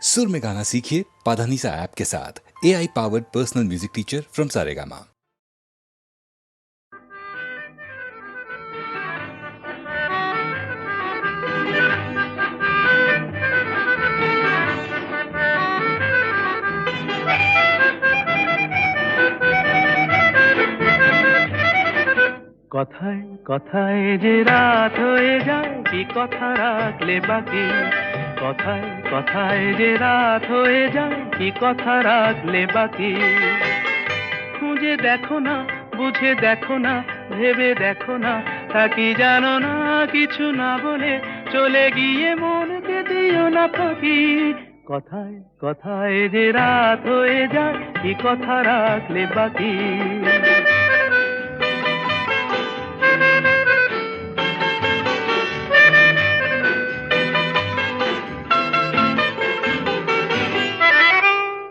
सुर में गाना सीखिए पाधानीसा ऐप के साथ। AI powered personal music teacher from Saregama. কথায় কথায় যে রাত হয়ে যায়, কি কথা রাখলে বাকি। কথায় কথায় যে রাত হয়ে যায়, কি কথা রাখলে বাকি। খুঁজে দেখো না, বুঝে দেখো না, ভেবে দেখো না, তা কি জানো না। কিছু না বলে চলে গিয়ে মনকে দিও না ফাঁকি। কথায় কথায় যে রাত হয়ে যায়, কি কথা রাখলে বাকি।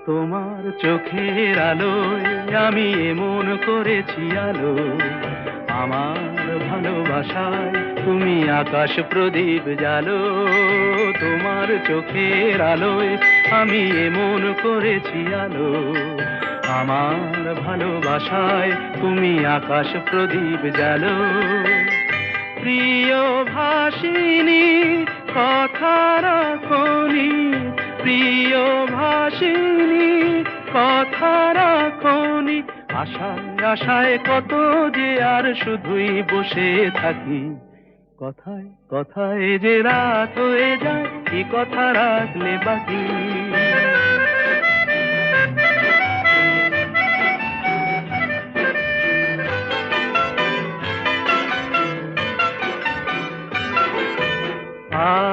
তোমার চোখের আলোয় আমি এমন করেছি আলো, আমার ভালোবাসায় তুমি আকাশ প্রদীপ জ্বালো। তোমার চোখের আলোয় আমি এমন করেছি আলো, আমার ভালোবাসায় তুমি আকাশ প্রদীপ জ্বালো। প্রিয় ভাসিনী কথা রাখনি, প্রিয় ভাসিনী কথা রাখনি। আশায় আশায় কত যে আর শুধুই বসে থাকি। কথায় কথায় যে রাত হয়ে যায়, কি কথা রাখলে বাকি।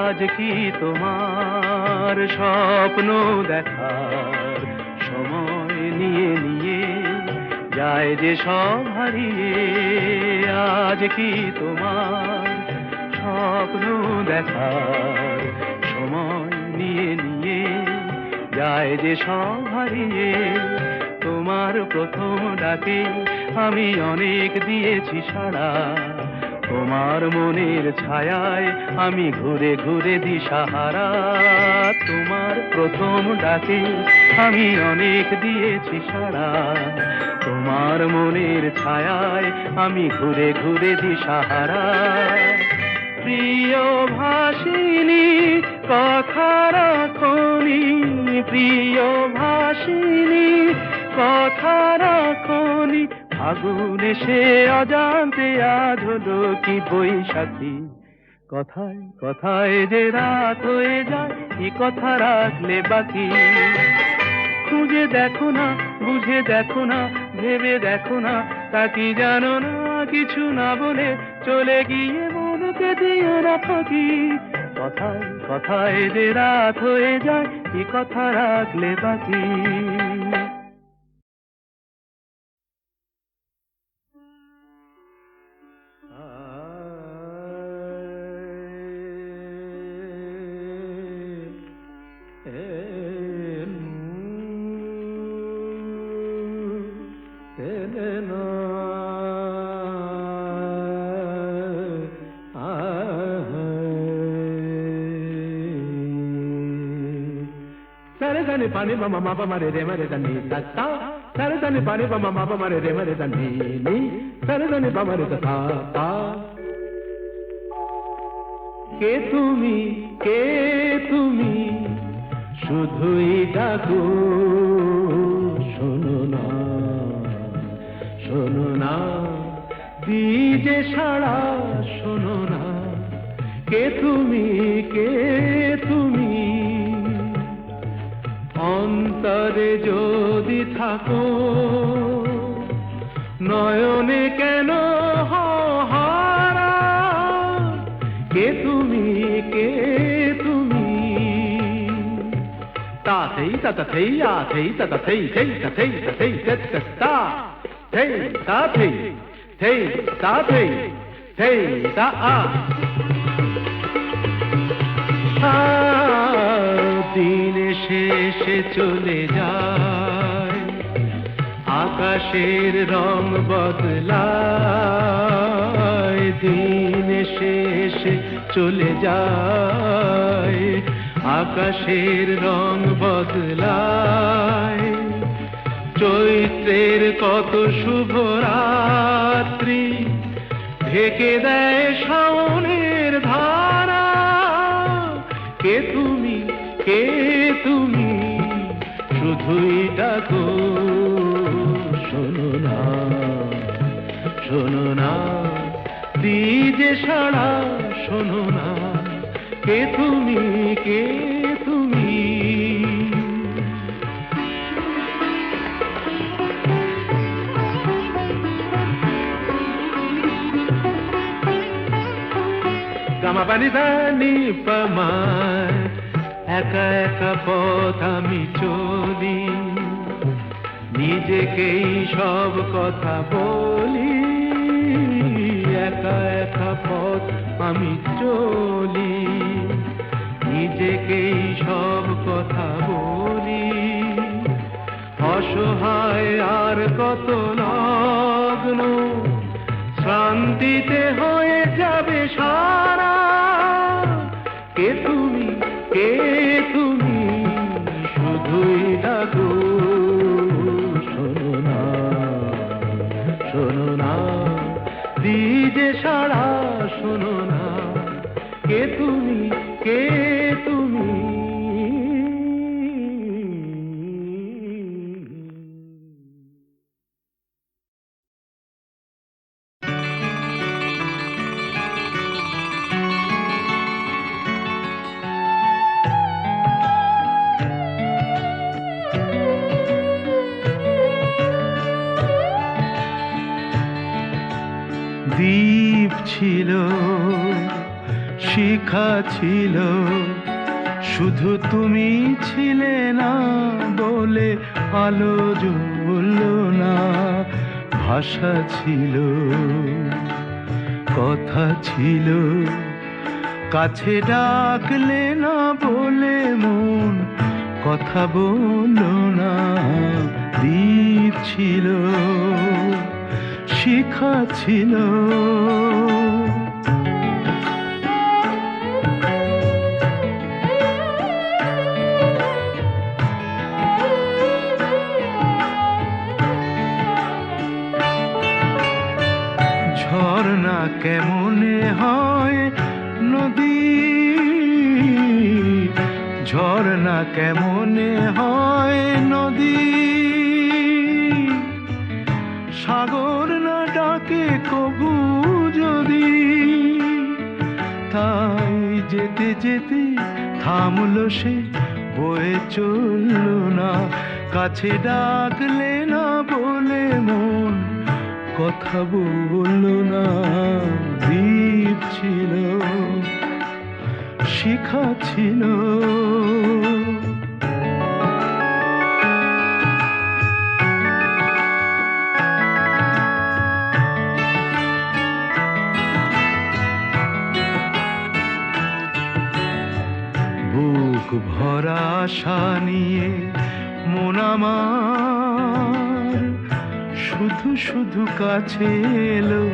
আজ কি তোমার স্বপ্ন দেখার সময় নিয়ে নিয়ে যায় যে সব হারিয়ে। আজ কি তোমার স্বপ্ন দেখার সময় নিয়ে নিয়ে যায় যে সব হারিয়ে। তোমার প্রথম ডাকে আমি অনেক দিয়েছি সাড়া, তোমার মনের ছায়ায় আমি ঘুরে ঘুরে দিশাহারা। তোমার প্রথম ডাকে আমি অনেক দিয়েছি সাড়া, তোমার মনের ছায়ায় আমি ঘুরে ঘুরে দিশাহারা। প্রিয় ভাসিনী কথা রাখনি, প্রিয় ভাসিনী কথা রাখনি। আগুন এসে অজান্তে আজ হলো কি বৈশাখী। কথায় কথায় যে রাত হয়ে যায়, কি কথা রাখলে বাকি। খুঁজে দেখো না, বুঝে দেখো না, ভেবে দেখো না, তা কি জানো না। কিছু না বলে চলে গিয়ে মনকে দিও না ফাঁকি। কথায় কথায় যে রাত হয়ে যায়, কি কথা রাখলে বাকি। సరదని పని మమ మప మరి రే మరి దని తత్త, సరదని పని మమ మప మరి రే మరి దని ని, సరదని పమరి తా తా। কে তুমি শুধুই ডাকো, শোনো না শোনো না, দিজে সাড়া শোনো না। কে তুমি অন্তরে যদি থাকো, নয়নে কেন হারা। কে তুমি তা থেই তা থেই আ থেই তা থেই থেই তা থেই তা থেই তা থেই তা থেই থেই তা থেই থেই তা আ। দিন শেষে চলে যায়, আকাশের রং বদলায়। দিন শেষে চলে যায়, আকাশের রং বদলায়, চৈত্রের কত শুভ রাত্রি ঢেকে দেয় শাওনের ধারা। কে তুমি, কে তুমি, শুধুই ডাকো, শোনো না, শোনো না, দিজে সাড়া, শোনো না, কে তুমি, কে তুমি। গামা পানি দানি পামায়, একা একা পথ আমি চলি, নিজেকেই সব কথা বলি, একা একা পথ আমি চলি, নিজেকেই সব কথা বলি। অসহায় আর কত লগ্ন, শান্তিতে হয়ে যাবে সারা। কে তুমি, কে তুমি, শুধুই ডাকো, শোনো না, শোনো না, দিজে সাড়া, শোনো না, কে তুমি, কে তুমি। দ্বীপ ছিল, শিখা ছিল, শুধু তুমি ছিলে না বলে আলো জ্বলল না। ভাষা ছিল, কথা ছিল, কাছে ডাকলে না বলে মন কথা বলল না। দ্বীপ ছিল, শিখা ছিল, ঝর্ণা কেমনে হয় নদী, ঝর্ণা কেমনে হয় নদী, সাগর না ডাকে কবু যদি। তাই যেতে যেতে থামলো সে, বয়ে চলল না। কাছে ডাকলে না বলে মন কথা বলল না। দ্বীপ ছিল, শিখা ছিল, বুক ভরা আশা নিয়ে মন আমার শুধু শুধু কাছে এলো,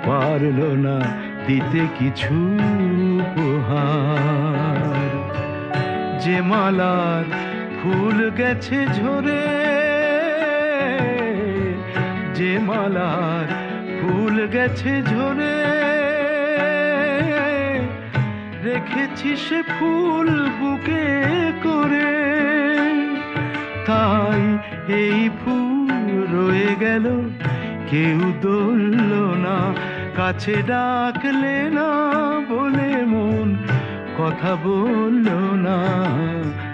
পারলো না দিতে কিছু উপহার। যে মালার ফুল গেছে ঝরে, যে মালার ফুল গেছে ঝরে, রেখেছি সে ফুল বুকে করে। তাই এই ফুল রয়ে গেল, কেউ ধরল না। কাছে ডাকলে না বলে মন কথা বলল না।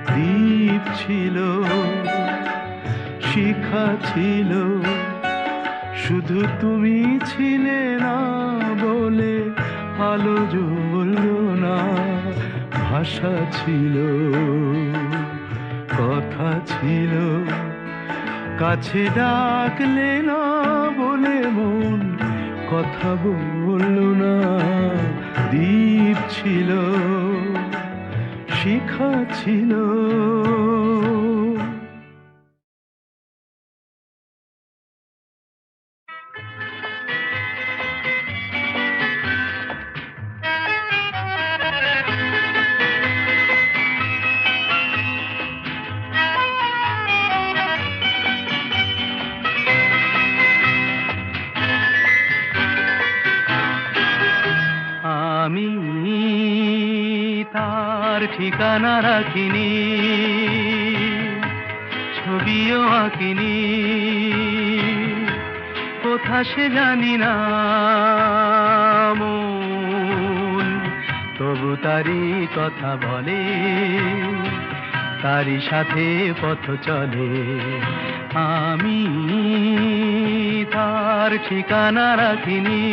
দ্বীপ ছিল, শিখা ছিল, শুধু তুমি ছিলে না বলে আলো জ্বলল না। ভাষা ছিল, কথা ছিল, কাছে ডাকলে না বলে মন কথা বলল না। দ্বীপ ছিল, শিখা ছিল। ঠিকানা রাখিনি, ছবিও আঁকিনি, কোথা সে জানি না মন, তবু তারি কথা বলে, তারি সাথে পথ চলে। আমি তার ঠিকানা রাখিনি,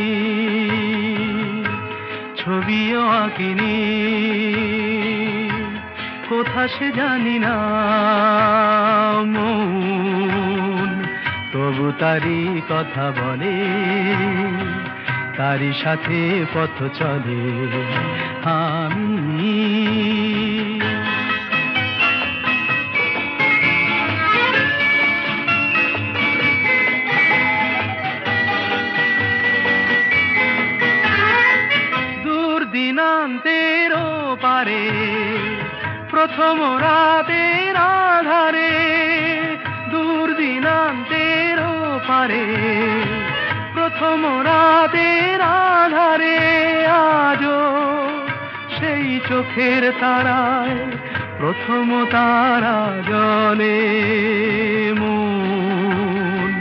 ছবিও আঁকিনি, কোথা সে জানি না মন, তবু তারি কথা বলে, তারি সাথে পথ চলে। আমি দিনান্তের পারে, প্রথম রাতের আধারে, দূর দিনান্তের পারে, প্রথম রাতের আধারে, আজও সেই চোখের তারায় প্রথম তারা জলে মন,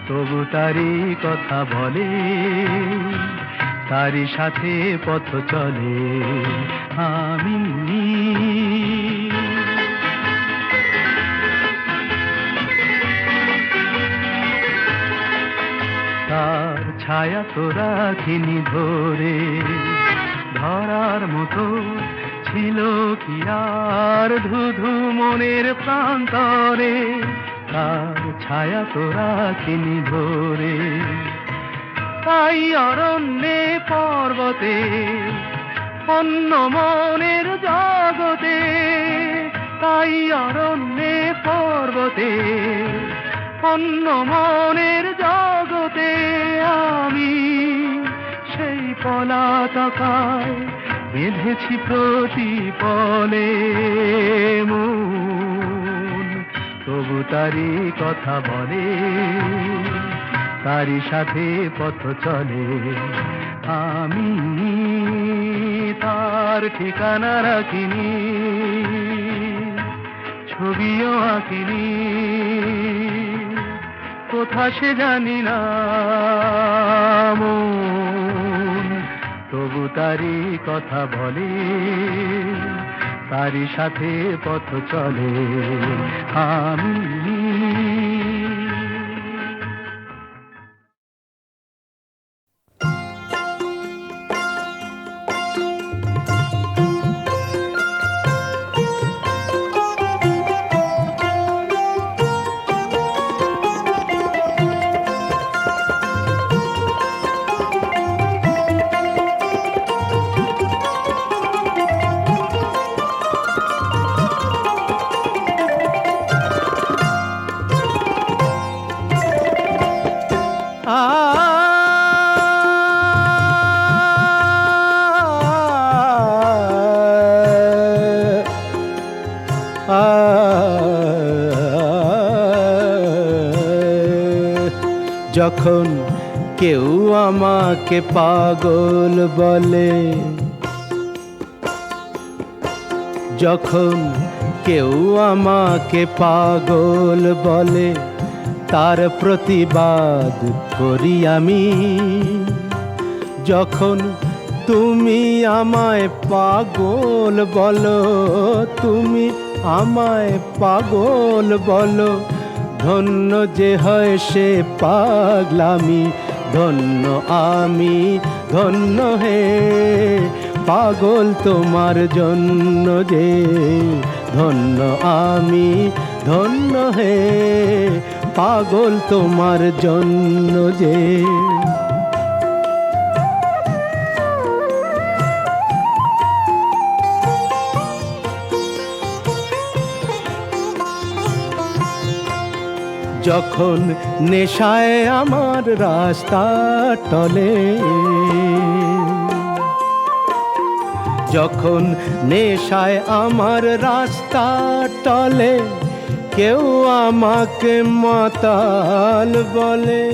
তবু তারি কথা বলে, তারি সাথে পথ চলে। আমি তার ছায়া তো রাখিনি ধরে, ধরার মতো ছিল কি আর ধুধু মনের প্রান্তরে, তার ছায়া তো রাখিনি ধরে, তাই অরণ্যে পর্বতে, অন্য মনের জগতে, তাই অরণ্যে পর্বতে, অন্য মনের জগতে, আমি সেই পলাতকায় বেঁধেছি প্রতিপলে মন, তবু তারি কথা বলে, তারি সাথে পথ চলে। আমি তার ঠিকানা রাখিনি, ছবিও আঁকিনি, কোথা সে জানি না মন, তবু তারি কথা বলে, তারি সাথে পথ চলে। আমি যখন কেউ আমাকে পাগল বলে, যখন কেউ আমাকে পাগল বলে, তার প্রতিবাদ করি আমি। যখন তুমি আমায় পাগল বলো, তুমি আমায় পাগল বলো, ধন্য যে হয় সে পাগলামি, ধন্য আমি, ধন্য হে পাগল তোমার জন্য যে, ধন্য আমি, ধন্য হে পাগল তোমার জন্য যে। যখন নেশায় আমার রাস্তা টলে, যখন নেশায় আমার রাস্তা টলে, কেউ আমাকে মাতাল বলে,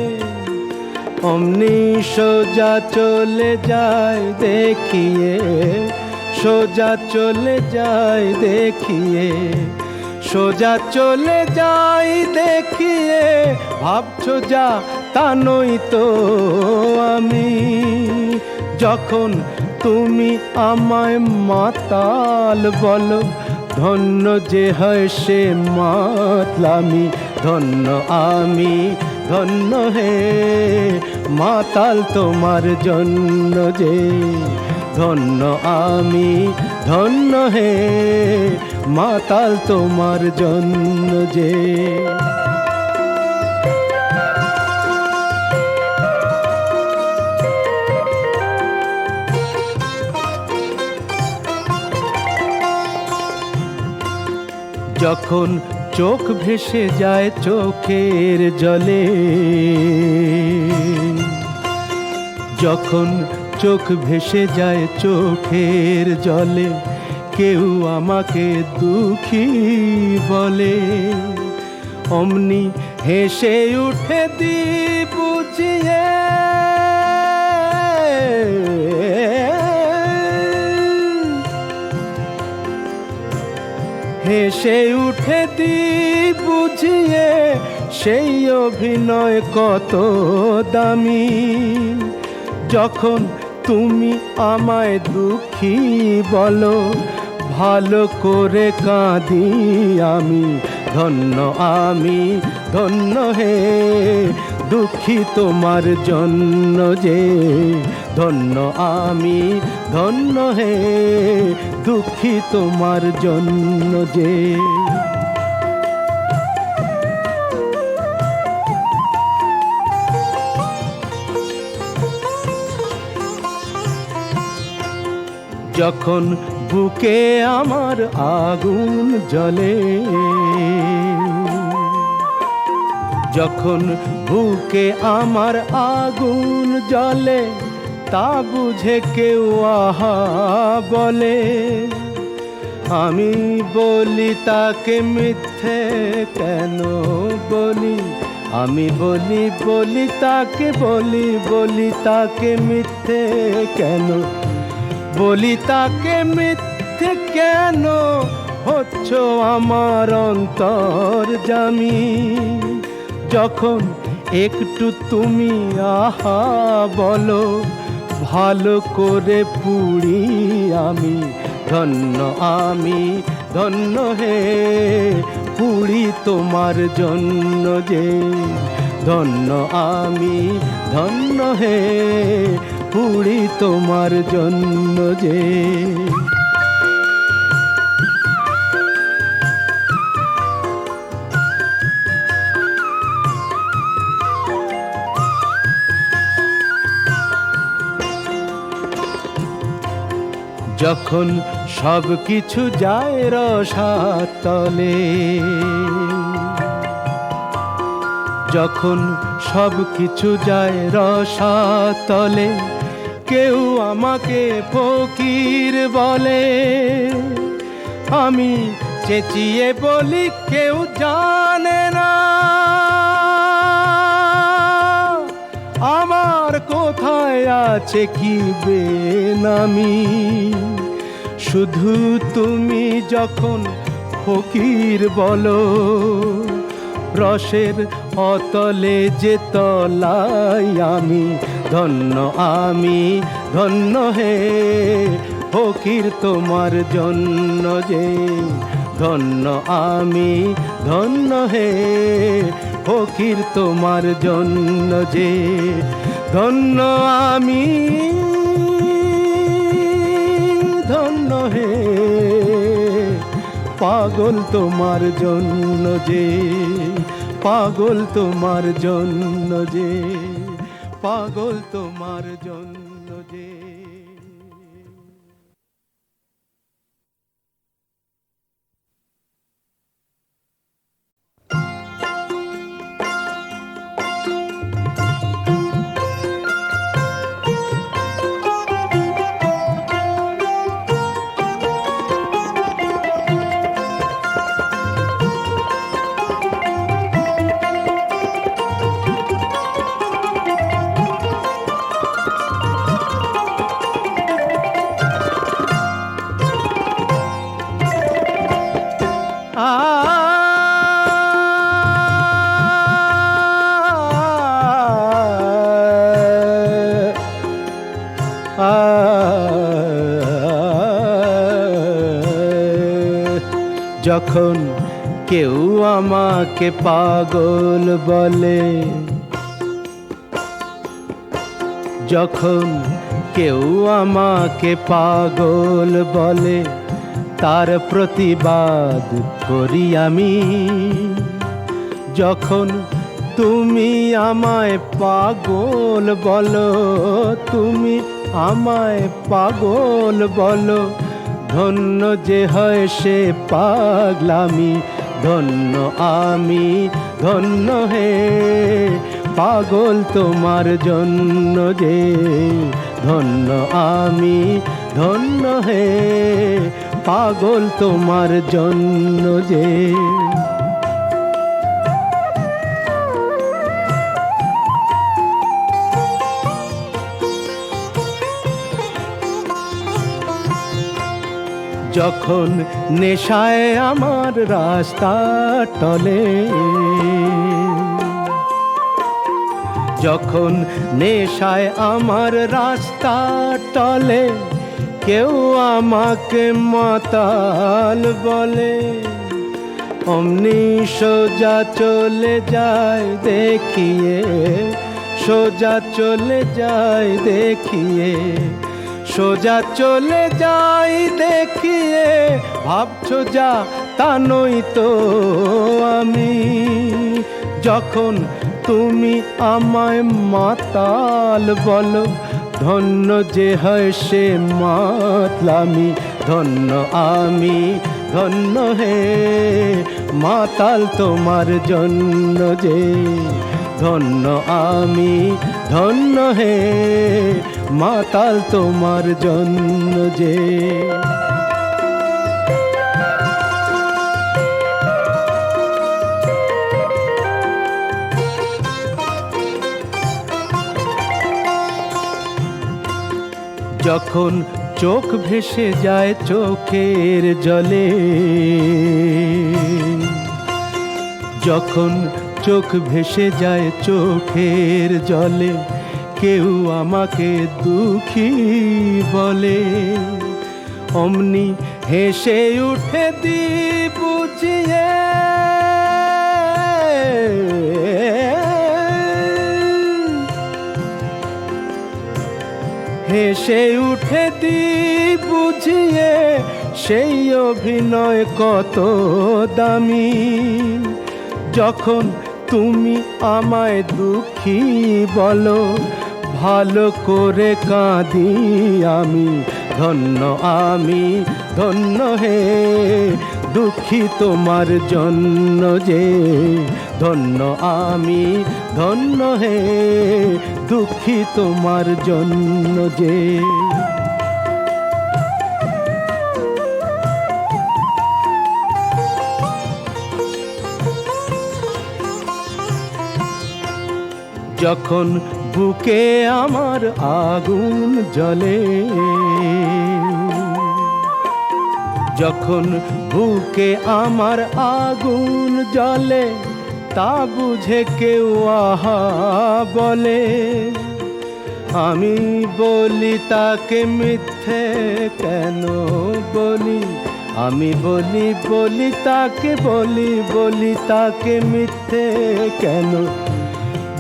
অমনি সোজা চলে যায় দেখিয়ে সোজা চলে যায় দেখিয়ে, সোজা চলে যাই দেখিয়ে, ভাবছো যা তা নই তো আমি। যখন তুমি আমায় মাতাল বলো, ধন্য যে হয় সে মাতলামি। ধন্য আমি, ধন্য হে মাতাল তোমার জন্য যে। ধন্য আমি, ধন্য হে মাতাল তোমার জন্য যে। যখন চোখ ভেসে যায় চোখের জলে, যখন চোখ ভেসে যায় চোখের জলে, কেউ আমাকে দুঃখী বলে, অমনি হেসে উঠে দি বুঝিয়ে। হেসে উঠে দি বুঝিয়ে, সেই অভিনয় কত দামি। যখন তুমি আমায় দুঃখী বলো, ভালো করে কাঁদি আমি। ধন্য আমি, ধন্য হে দুঃখী তোমার জন্য যে। ধন্য আমি, ধন্য হে দুঃখী তোমার জন্য যে। যখন বুকে আমার আগুন জ্বলে, যখন বুকে আমার আগুন জ্বলে, তা বুঝে কেউ আহা বলে, আমি বলি তাকে মিথ্যে কেন বলি। আমি বলি তাকে, বলি তাকে মিথ্যে কেন বলি। তাকে মিথ্যে কেন হচ্ছ আমার অন্তর্যামী। যখন একটু তুমি আহা বলো, ভালো করে পুড়ি আমি। ধন্য আমি, ধন্য হে পুড়ি তোমার জন্য যে। ধন্য আমি, ধন্য হে পুড়ি তোমার জন্য যে। যখন সব কিছু যায় রসাতলে, যখন সব কিছু যায় রসাতলে, কেউ আমাকে ফকির বলে, আমি চেঁচিয়ে বলি কেউ জানে না আমার কোথায় আছে কি বেনামি। শুধু তুমি যখন ফকির বলো, রসের অতলে যে তলাই আমি। ধন্য আমি, ধন্য হে ফকির তোমার জন্য যে। ধন্য আমি, ধন্য হে ফকির তোমার জন্য যে। ধন্য আমি, ধন্য হে পাগল তোমার জন্য যে। পাগল তোমার জন্য যে। পাগল তোমার জন্য যে। যখন কেউ আমাকে পাগল বলে, যখন কেউ আমাকে পাগল বলে, তার প্রতিবাদ করি আমি। যখন তুমি আমায় পাগল বলো, তুমি আমায় পাগল বলো, ধন্য যে হয় সে পাগলামি, ধন্য আমি, ধন্য হে পাগল তোমার জন্য যে, ধন্য আমি, ধন্য হে পাগল তোমার জন্য যে। যখন নেশায় আমার রাস্তা টলে, যখন নেশায় আমার রাস্তা টলে, কেউ আমাকে মাতাল বলে, অমনি সোজা চলে যায় দেখিয়ে, সোজা চলে যায় দেখিয়ে, সোজা চলে যাই দেখিয়ে, ভাবছো যা তা নই তো আমি। যখন তুমি আমায় মাতাল বলো, ধন্য যে হয় সে মাতলামি, ধন্য আমি, ধন্য হে মাতাল তোমার জন্য যে, ধন্য আমি, ধন্য হে মাতাল তোমার জন্য যে। যখন চোখ ভেসে যায় চোখের জলে, যখন চোখ ভেসে যায় চোখের জলে, কেউ আমাকে দুঃখী বলে, অমনি হেসে উঠে দি বুঝিয়ে, হেসে উঠে দি বুঝিয়ে, সেই অভিনয় কত দামি। যখন তুমি আমায় দুঃখী বলো, ভালো করে কাঁদি আমি, ধন্য আমি, ধন্য হে দুঃখী তোমার জন্য যে, ধন্য আমি, ধন্য হে দুঃখী তোমার জন্য যে। যখন বুকে আমার আগুন জ্বলে, যখন বুকে আমার আগুন জ্বলে, তা বুঝে কেউ আহা বলে, আমি বলি তাকে মিথ্যে কেন বলি, আমি বলি তাকে বলি তাকে মিথ্যে কেন,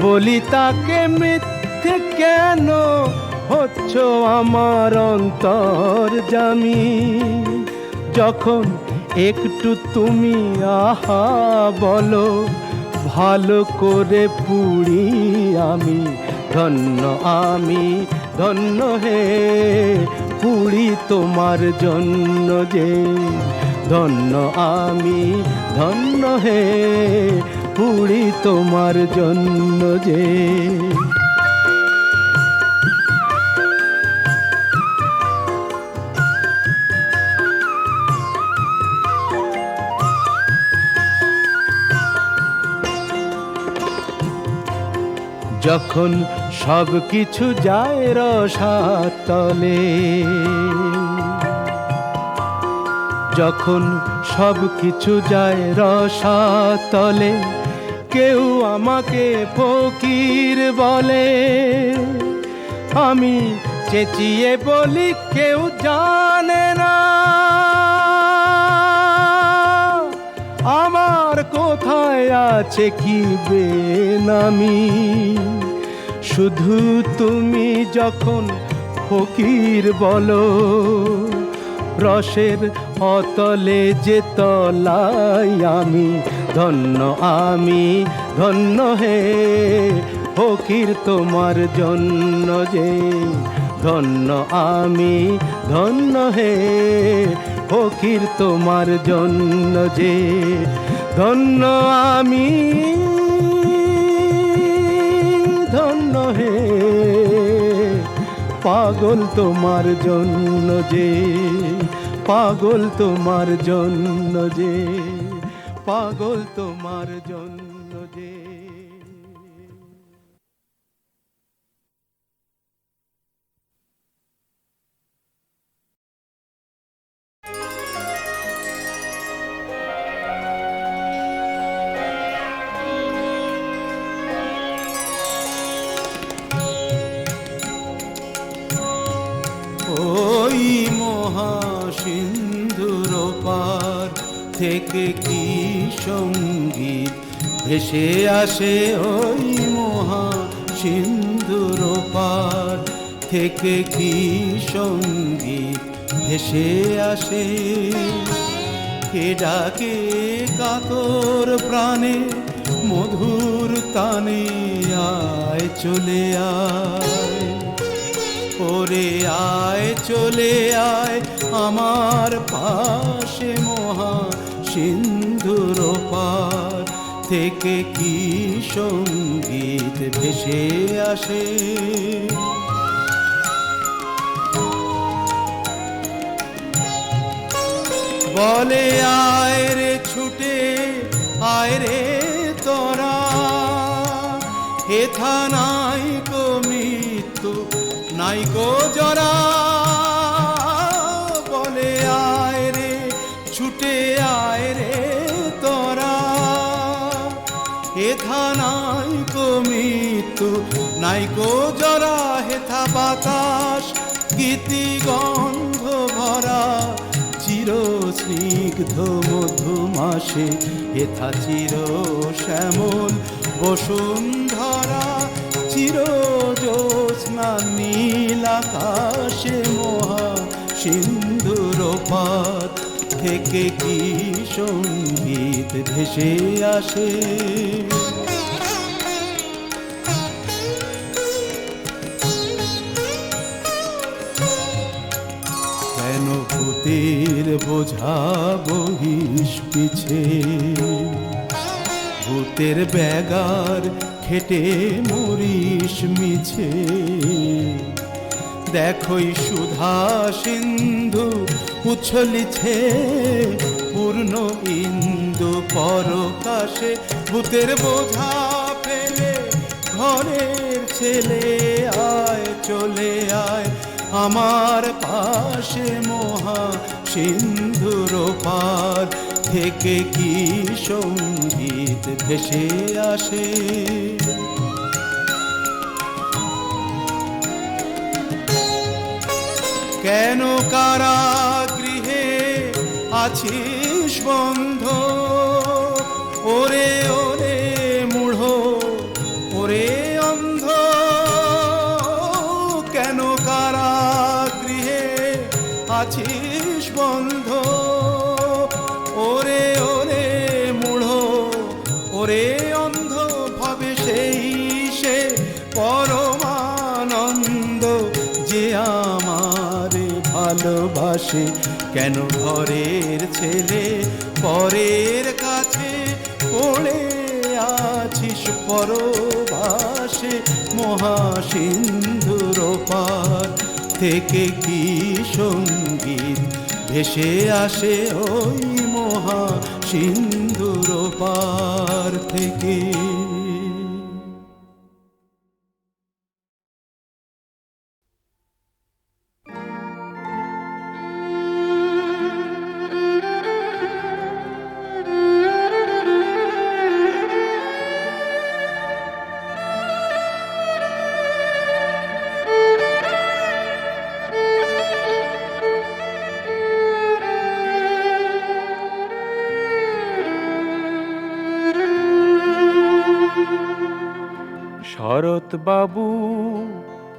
বলি তাকে মিথ্যে কেন, হচ্ছ আমার অন্তর্যামী। যখন একটু তুমি আহা বলো, ভালো করে পুড়ি আমি, ধন্য আমি, ধন্য হে পুড়ি তোমার জন্য যে, ধন্য আমি, ধন্য হে পুড়ি তোমার জন্য যে। যখন সব কিছু যায় রসাতলে, যখন সব কিছু যায় রসাতলে, কেউ আমাকে ফকির বলে। আমি চেঁচিয়ে বলি কেউ জানে না আমার কোথায় আছে কি বেনামি। শুধু তুমি যখন ফকির বলো, রসের অতলে যে তলাই আমি ধন্য, আমি ধন্য হে ফকির তোমার জন্য যে ধন্য, আমি ধন্য হে ফকির তোমার জন্য যে ধন্য, আমি ধন্য হে পাগল তোমার জন্য যে, পাগল তোমার জন্য যে, পাগল তোমার জন্য যে। ওই মহাসিন্ধুর পার থেকে কি সঙ্গীত ভেসে আসে, ওই মহাসিন্ধুর পার থেকে কি সঙ্গীত ভেসে আসে। কে ডাকে কাতর প্রাণে মধুর তানে, আয় চলে আয় ওরে আয় চলে আয় আমার পাশে, মহা সিন্ধুর পার থেকে কি সঙ্গীত ভেসে আসে। বলে আয় রে ছুটে আয় রে তোরা, হেথা নাই কো মৃত্যু নাই কো জরা। বলে আয় রে ছুটে আয় রে তোরা, হেথা নাই কো মৃত্যু নাই কো জরা। হেথা বাতাস গীতি গন্ধ ভরা, চির স্নিগ্ধ মধুমাসে হেথা চির শ্যামল বসুন্ধরা। চির জ্যোৎস্না নীল আকাশে মহা সিন্ধুর পার থেকে কি সঙ্গীত ভেসে আসে। কেন ভূতের বোঝা বহিস পিছে, ভূতের ব্যাগার খেটে মরিস মিছে। দেখোই সুধা সিন্ধু উছলিছে, পূর্ণ ইন্দু পরকাশে। ভূতের বোঝা ফেলে ঘরের ছেলে, আয় চলে আয় আমার পাশে, মহা সিন্ধুর পার থেকে কি সঙ্গীত ভেসে আসে। কেন কারাগৃহে আছিস বন্ধ, ওরে ওরে মূঢ় ওরে অন্ধ। কেন কারাগৃহে আছিস বন্ধ, ওরে ওরে মূঢ় ওরে অন্ধ। ভাবে সেই সে পরমানন্দ যে আমারে ভালোবাসে। কেন ঘরের ছেলে পরের কাছে পড়ে আছিস পরবাসে, মহা সিন্ধুর পার থেকে কি সঙ্গীত ভেসে আসে, ওই মহা সিন্ধুর পার থেকে। শরৎ বাবু,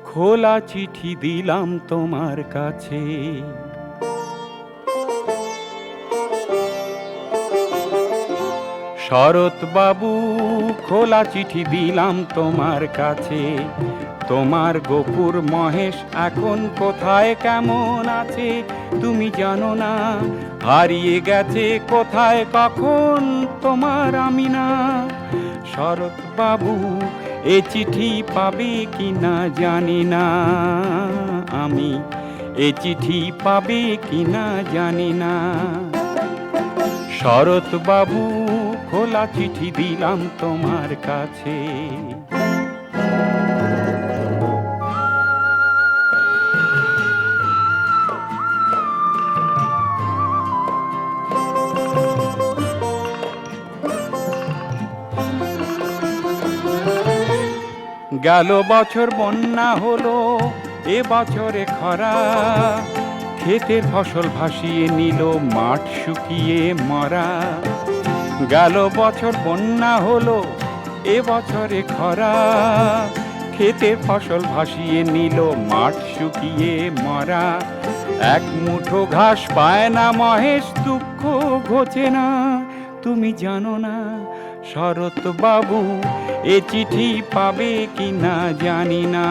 খোলা চিঠি দিলাম তোমার কাছে, শরৎ বাবু, খোলা চিঠি দিলাম তোমার কাছে। তোমার গোপুর মহেশ এখন কোথায় কেমন আছে তুমি জানো না, হারিয়ে গেছে কোথায় কখন তোমার আমিনা। শরৎ বাবু, এ চিঠি পাবে কি না জানি না, আমি এ চিঠি পাবে কি না জানি না। শরৎ বাবু, খোলা চিঠি দিলাম তোমার কাছে। গেল বছর বন্যা হলো, এ বছরে খরা, ক্ষেতের ফসল ভাসিয়ে নিল, মাঠ শুকিয়ে মরা। গেল বছর বন্যা হলো, এ বছরে খরা, ক্ষেতের ফসল ভাসিয়ে নিল, মাঠ শুকিয়ে মরা। এক মুঠো ঘাস পায় না মহেশ, দুঃখ ঘোচে না তুমি জানো না। শরৎ বাবু, এ চিঠি পাবে কি না জানি না,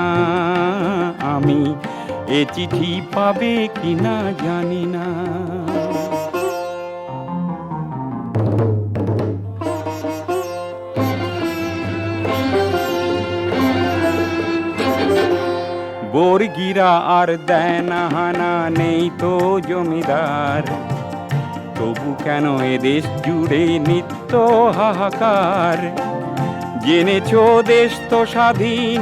আমি এ চিঠি পাবে কি না জানি না। বর্গিরা আর দেয় না হানা, নেই তো জমিদার, তবু কেন এ দেশ জুড়ে নিত্য হাহাকার। জেনেছো দেশ তো স্বাধীন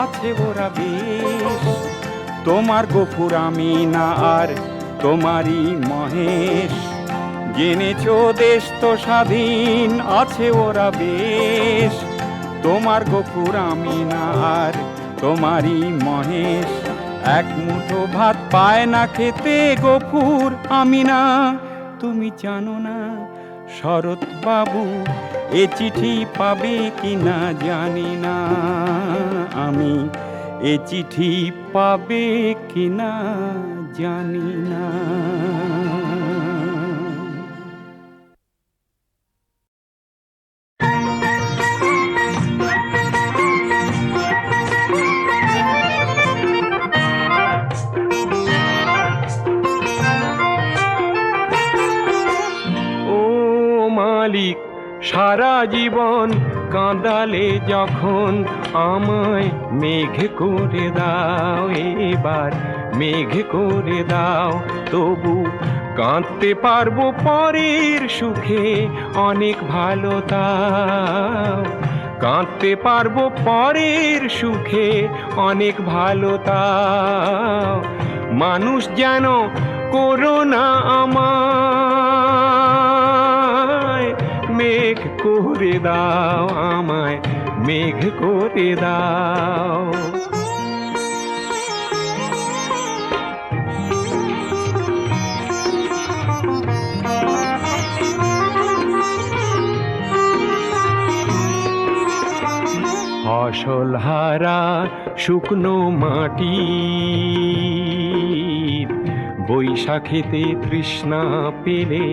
আছে ওরা বেশ, তোমার গফুর আমি না আর তোমারই মহেশ। জেনেছো দেশ তো স্বাধীন আছে ওরা বেশ, তোমার গফুর আমি না আর তোমারই মহেশ। এক মুঠো ভাত পায় না খেতে গফুর আমি না তুমি জানো না। শরৎ বাবু, এ চিঠি পাবে কি না জানি না, আমি এ চিঠি পাবে কি না জানি না। মালিক, সারা জীবন কাঁদালে যখন, আমায় মেঘ করে দাও, এবার মেঘ করে দাও। তবু কাঁদতে পারবো পরের সুখে, অনেক ভালো তাও। কাঁদতে পারবো পরের সুখে, অনেক ভালো তাও। মানুষ যেন করো না আমায়, মেঘ করে দাও, আমায় মেঘ করে দাও। ফসল হারা শুকনো মাটি, বৈশাখেতে তৃষ্ণা পেলে,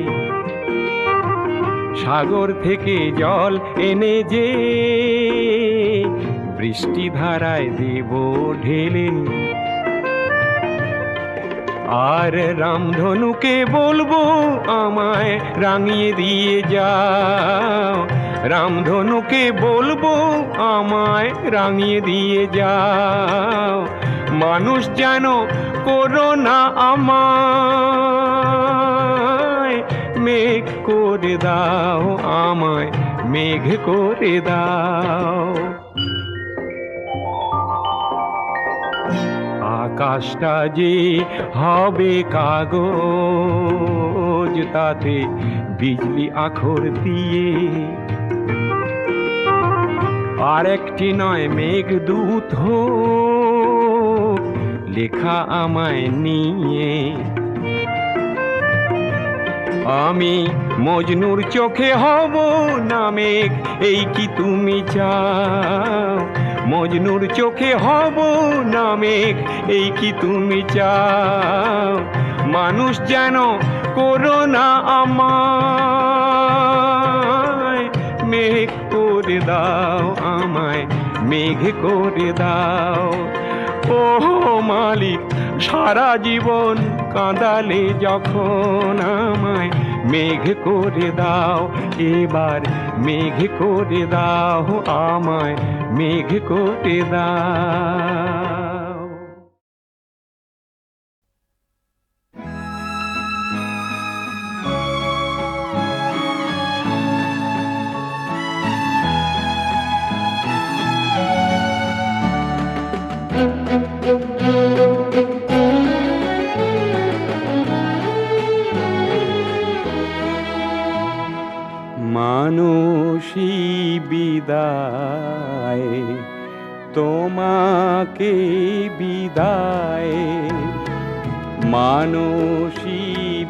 সাগর থেকে জল এনে যে বৃষ্টি ধারায় দেব ঢেলে। আর রামধনুকে বলবো আমায় রাঙিয়ে দিয়ে যাও, রামধনুকে বলবো আমায় রাঙিয়ে দিয়ে যাও। মানুষ যেন করো না আমায়, মেঘ করে দাও, আমায় মেঘ করে দাও। আকাশটা যে হবে কাগজ, তাতে বিজলি আখর দিয়ে, আর একটি নয় মেঘদূত হোক লেখা আমায় নিয়ে। আমি মজনুর চোখে হব না মেঘ, এই কি তুমি চাও? মজনুর চোখে হব না মেঘ, এই কি তুমি চাও? মানুষ যেন করো না আমায়, মেঘ করে দাও আমায়, মেঘ করে দাও। ও মালিক, সারা জীবন কাঁদালে যখন আমায়, মেঘ করে দাও এবার, মেঘ করে দাও আমায়, মেঘ করে দাও। মানসী বিদায়, তোমাকে বিদায়, মানসী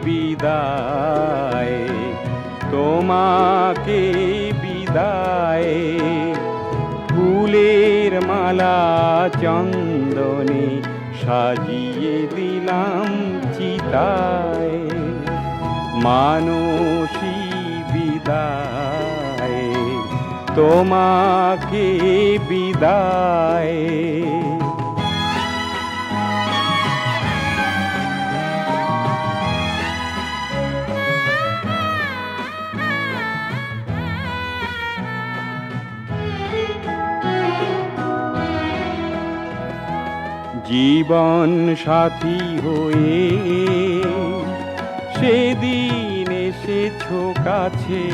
বিদায়, তোমাকে বিদায়। ফুলের মালা চন্দনে সাজিয়ে দিলাম চিতায়, মানসী বিদায়, তোমাকে বিদায়। জীবন সাথী হয়ে সেদিন এসেছো কাছে,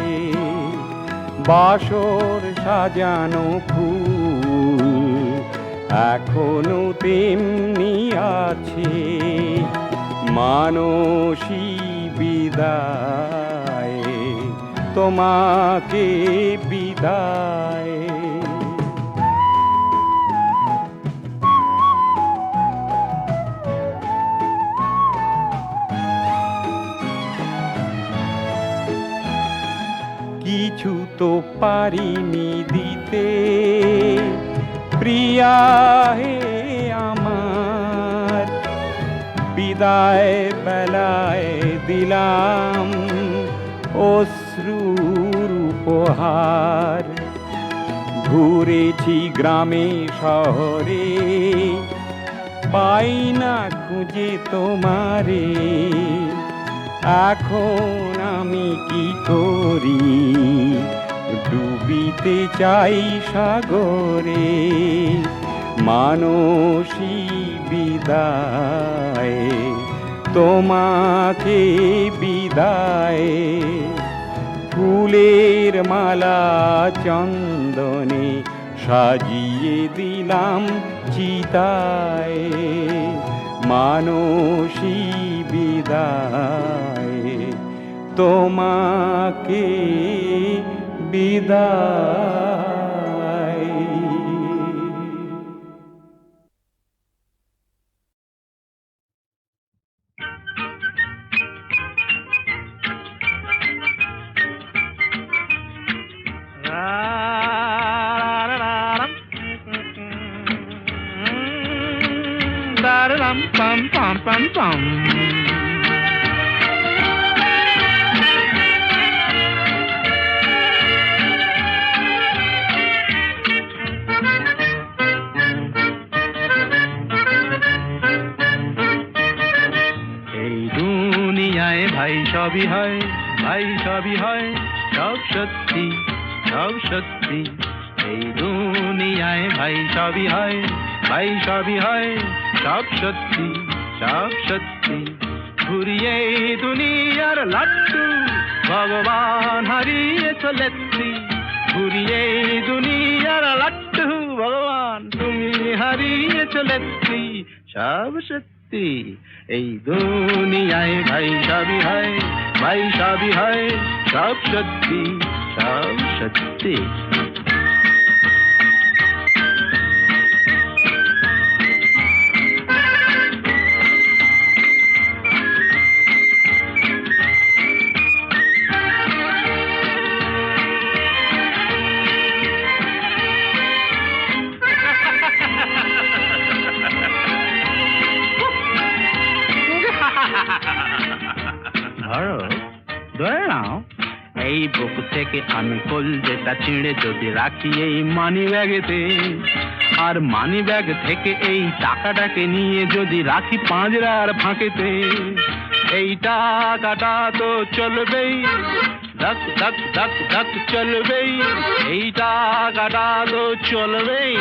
বাসর সাজানো ফুল এখনো তেমনি আছে, মানসী বিদায়, তোমাকে বিদায়। কিছু তো পারিনি দিতে প্রিয়া হে আমার, বিদায় বেলায় দিলাম অশ্রুর উপহার। ঘুরেছি গ্রামে শহরে, পাই না খুঁজে তোমারে, এখন আমি কি করি? ডুবিতে চাই সাগরে, মানসী বিদায়, তোমাকে বিদায়। ফুলের মালা চন্দনে সাজিয়ে দিলাম চিতায়, মানসী বিদায়, তোমাকে বিদায়। Pam pam pam pam. এই দুনিয়ায় ভাই সবই হয়, ভাই সবই হয়, সব সত্যি, সব সত্যি। এই দুনিয়ায় ভাই সবই হয়, ভাই সবই হয়, সব সত্যি, সব সত্যি। ঘুরিয়ে দুনিয়ার লাট্টু ভগবান হারিয়ে চলেছি, ঘুরিয়ে দুনিয়ার লাট্টু ভগবান তুমি হারিয়ে চলেছি, সব সত্যি। এই দুনিয়ায় ভাই সবই হয়, ভাই সবই হয়, সব সত্যি, সব সত্যি। বুক থেকে আমি কলজেটা ছিঁড়ে যদি রাখি এই মানি ব্যাগেতে, আর মানি ব্যাগ থেকে এই টাকাটাকে নিয়ে যদি রাখি পাঁজরার ফাঁকেতে, এই টাকাটা তো চলবেই, ধক ধক ধক ধক চলবেই, এই টাকাটা তো চলবেই,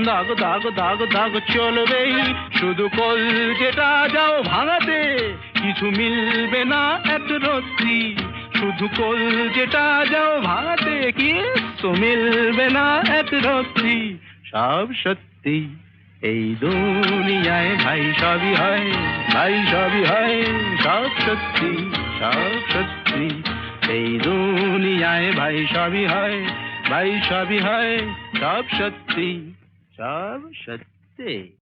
দাগ দাগ দাগ দাগ চলবেই। শুধু কলজেটা যাও ভাঙাতে, কিছু মিলবে না এত রত্তি। শুধু কলজেটা যাও ভাঙাতে, কিছু মিলবে না এত রত্তি। সব সত্যি এই দুনিয়ায় ভাই সবই হয়, ভাই সবই হয়, সব সত্যি, সব সত্যি এই দুনিয়ায় ভাই সবই হয়, ভাই সবই হয়, সব সত্যি, সব সত্যি।